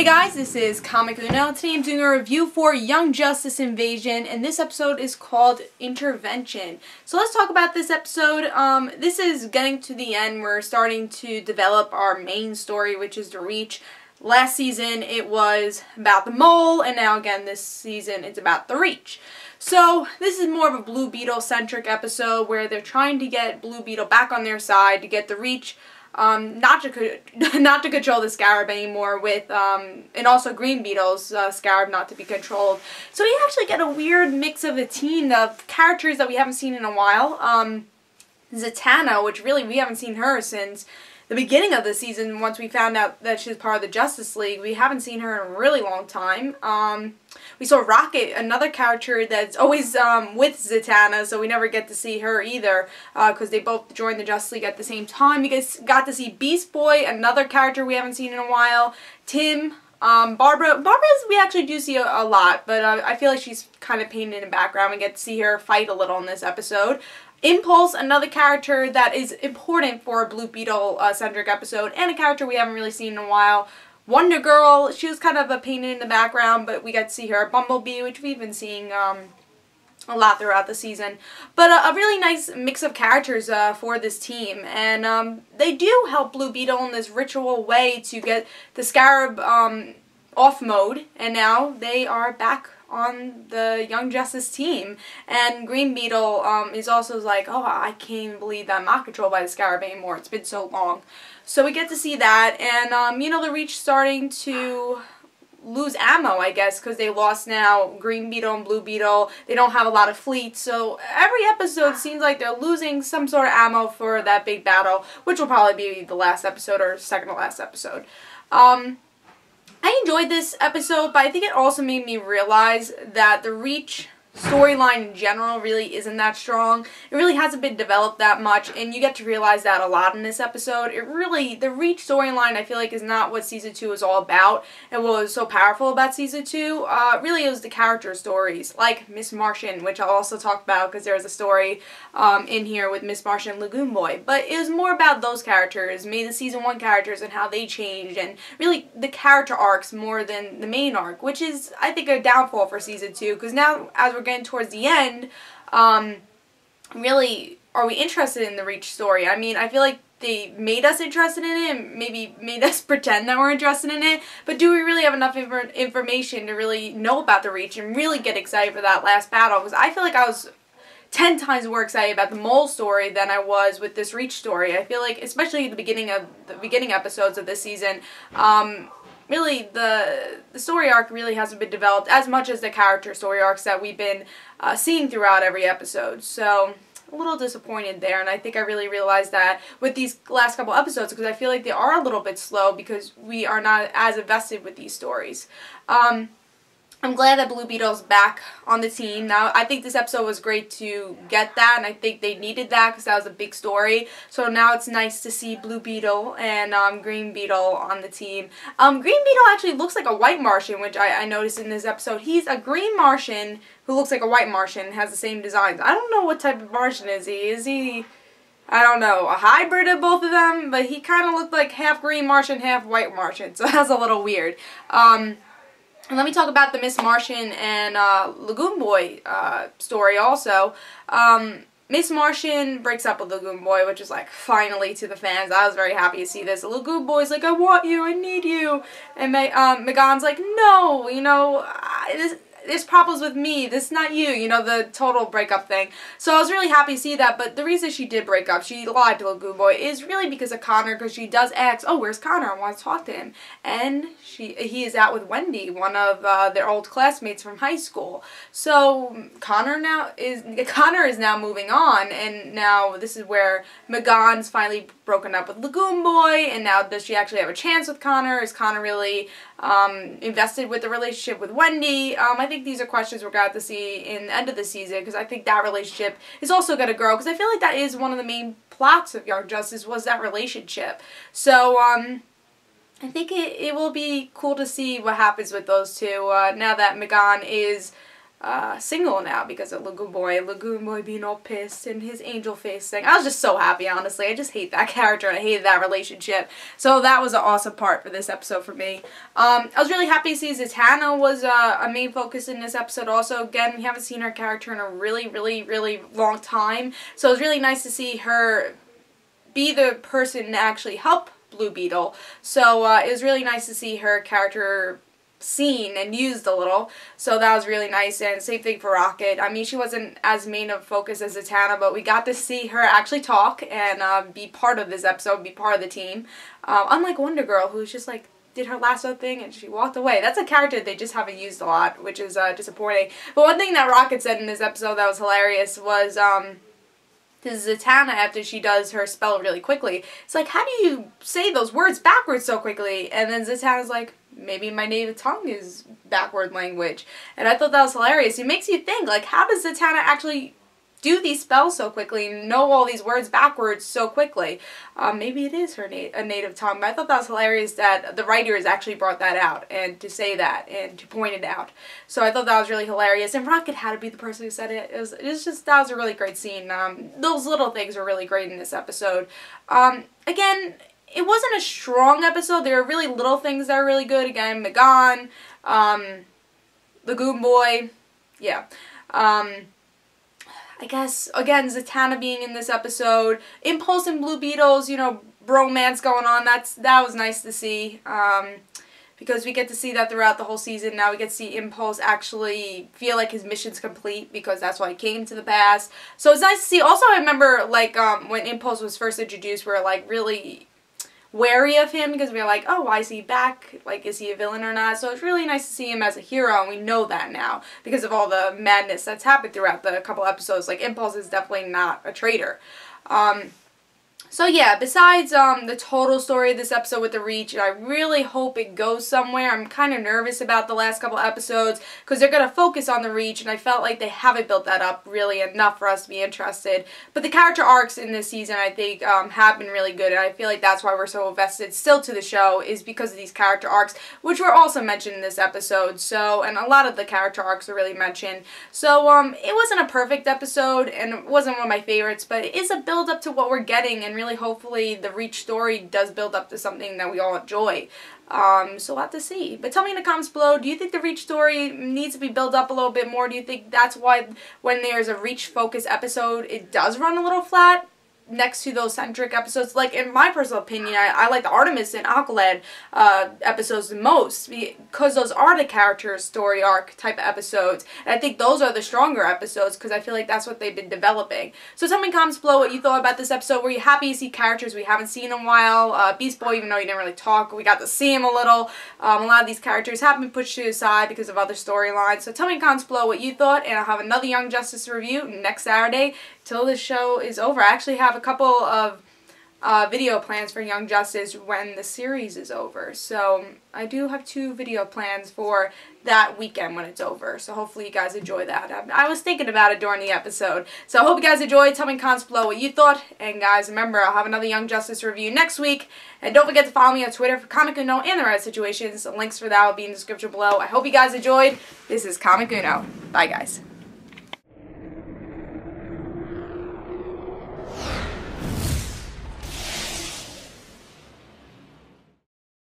Hey guys, this is Comic Uno. Today I'm doing a review for Young Justice Invasion, and this episode is called Intervention. So let's talk about this episode. This is getting to the end. We're starting to develop our main story, which is the Reach. Last season it was about the Mole, and now again this season it's about the Reach. So this is more of a Blue Beetle-centric episode where they're trying to get Blue Beetle back on their side to get the Reach not to control the Scarab anymore, with and also Green Beetle's Scarab not to be controlled. So we actually get a weird mix of a team of characters that we haven't seen in a while. Zatanna, which really we haven't seen her since the beginning of the season. Once we found out that she's part of the Justice League, we haven't seen her in a really long time. We saw Rocket, another character that's always with Zatanna, so we never get to see her either, because they both joined the Justice League at the same time. We got to see Beast Boy, another character we haven't seen in a while. Tim, Barbara we actually do see a lot, but I feel like she's kind of painted in the background. We get to see her fight a little in this episode. Impulse, another character that is important for a Blue Beetle-centric episode, and a character we haven't really seen in a while. Wonder Girl, she was kind of a painted in the background, but we got to see her. Bumblebee, which we've been seeing a lot throughout the season. But a really nice mix of characters for this team, and they do help Blue Beetle in this ritual way to get the Scarab off mode, and now they are back on the Young Justice team. And Green Beetle is also like, oh, I can't even believe that I'm not controlled by the Scarab anymore. It's been so long. So we get to see that, and you know, the Reach starting to lose ammo, I guess, because they lost now Green Beetle and Blue Beetle. They don't have a lot of fleets, so every episode seems like they're losing some sort of ammo for that big battle, which will probably be the last episode or second to last episode. I enjoyed this episode, but I think it also made me realize that the Reach storyline in general really isn't that strong. It really hasn't been developed that much, and you get to realize that a lot in this episode. The Reach storyline, I feel like, is not what Season 2 is all about, and what was so powerful about Season 2. Really, it was the character stories, like Miss Martian, which I'll also talk about, because there was a story in here with Miss Martian and Lagoon Boy. But it was more about those characters, maybe the Season 1 characters and how they changed, and really the character arcs more than the main arc, which is, I think, a downfall for Season 2, because now, as we're getting towards the end, really, are we interested in the Reach story? I mean, I feel like they made us interested in it, and maybe made us pretend that we're interested in it, but do we really have enough information to really know about the Reach and really get excited for that last battle? Because I feel like I was 10 times more excited about the Mole story than I was with this Reach story. I feel like, especially at the beginning episodes of this season, really, the story arc really hasn't been developed as much as the character story arcs that we've been seeing throughout every episode. So, a little disappointed there, and I think I really realized that with these last couple episodes, because I feel like they are a little bit slow because we are not as invested with these stories. I'm glad that Blue Beetle's back on the team. Now, I think this episode was great to get that, and I think they needed that because that was a big story. So now it's nice to see Blue Beetle and Green Beetle on the team. Green Beetle actually looks like a white Martian, which I noticed in this episode. He's a green Martian who looks like a white Martian and has the same designs. I don't know what type of Martian is he. Is he, I don't know, a hybrid of both of them? But he kind of looked like half green Martian, half white Martian, so that's a little weird. And let me talk about the Miss Martian and Lagoon Boy story also. Miss Martian breaks up with Lagoon Boy, which is like, finally, to the fans. I was very happy to see this. Lagoon Boy's like, I want you, I need you. And Megan's like, no, you know, there's problems with me, this is not you, you know, the total breakup thing. So I was really happy to see that, but the reason she did break up, she lied to Lagoon Boy, is really because of Connor, because she does ask, oh, where's Connor? I want to talk to him. And he is out with Wendy, one of their old classmates from high school. So Connor is now moving on, and now this is where Megan's finally broken up with Lagoon Boy, and now does she actually have a chance with Connor? Is Connor really invested with the relationship with Wendy? I think these are questions we're going to have to see in the end of the season, because I think that relationship is also going to grow, because I feel like that is one of the main plots of Young Justice, was that relationship. So, I think it will be cool to see what happens with those two, now that Megan is single now because of Lagoon Boy being all pissed and his angel face thing. I was just so happy, honestly. I just hate that character and I hated that relationship. So that was an awesome part for this episode for me. I was really happy to see Zatanna was a main focus in this episode also. Again, we haven't seen her character in a really long time. So it was really nice to see her be the person to actually help Blue Beetle. So it was really nice to see her character seen and used a little, so that was really nice. And same thing for Rocket. I mean, she wasn't as main of focus as Zatanna, but we got to see her actually talk and be part of this episode, be part of the team. Unlike Wonder Girl, who's just like did her lasso thing and she walked away. That's a character they just haven't used a lot, which is disappointing. But one thing that Rocket said in this episode that was hilarious was to Zatanna after she does her spell really quickly. It's like, how do you say those words backwards so quickly? And then Zatanna's like, maybe my native tongue is backward language. And I thought that was hilarious. It makes you think, like, how does Zatanna actually do these spells so quickly and know all these words backwards so quickly? Maybe it is her a native tongue, but I thought that was hilarious that the writers actually brought that out and to say that and to point it out. So I thought that was really hilarious, and Rocket had to be the person who said it. It was just, that was a really great scene. Those little things were really great in this episode. Again, it wasn't a strong episode. There were really little things that were really good. Again, Megan, Lagoon Boy, yeah. I guess, again, Zatanna being in this episode, Impulse and Blue Beetle's, you know, bromance going on, that was nice to see, because we get to see that throughout the whole season. Now we get to see Impulse actually feel like his mission's complete, because that's why he came to the past. So it's nice to see. Also, I remember, like, when Impulse was first introduced, we were, like, really wary of him because we were like, oh, why is he back? Like, is he a villain or not? So it's really nice to see him as a hero, and we know that now because of all the madness that's happened throughout the couple episodes. Like, Impulse is definitely not a traitor. So yeah, besides the total story of this episode with the Reach, and I really hope it goes somewhere. I'm kind of nervous about the last couple episodes because they're going to focus on the Reach, and I felt like they haven't built that up really enough for us to be interested. But the character arcs in this season, I think, have been really good, and I feel like that's why we're so invested still to the show, is because of these character arcs, which were also mentioned in this episode. So, and a lot of the character arcs are really mentioned. So, it wasn't a perfect episode, and it wasn't one of my favorites, but it is a build up to what we're getting, and really hopefully the Reach story does build up to something that we all enjoy. So we'll have to see. But tell me in the comments below, do you think the Reach story needs to be built up a little bit more? Do you think that's why when there's a Reach focused episode, it does run a little flat next to those centric episodes? Like, in my personal opinion, I like the Artemis and Aqualad episodes the most because those are the character story arc type of episodes, and I think those are the stronger episodes because I feel like that's what they've been developing. So tell me in the comments below what you thought about this episode. Were you happy to see characters we haven't seen in a while? Beast Boy, even though he didn't really talk, we got to see him a little. A lot of these characters have been pushed to the side because of other storylines. So tell me in the comments below what you thought, and I'll have another Young Justice review next Saturday till this show is over. I actually have a couple of video plans for Young Justice when the series is over. So I do have 2 video plans for that weekend when it's over. So hopefully you guys enjoy that. I was thinking about it during the episode. So I hope you guys enjoyed. Tell me in the comments below what you thought. And guys, remember, I'll have another Young Justice review next week. And don't forget to follow me on Twitter for Comic Uno and the Reddit situations. Links for that will be in the description below. I hope you guys enjoyed. This is Comic Uno. Bye, guys.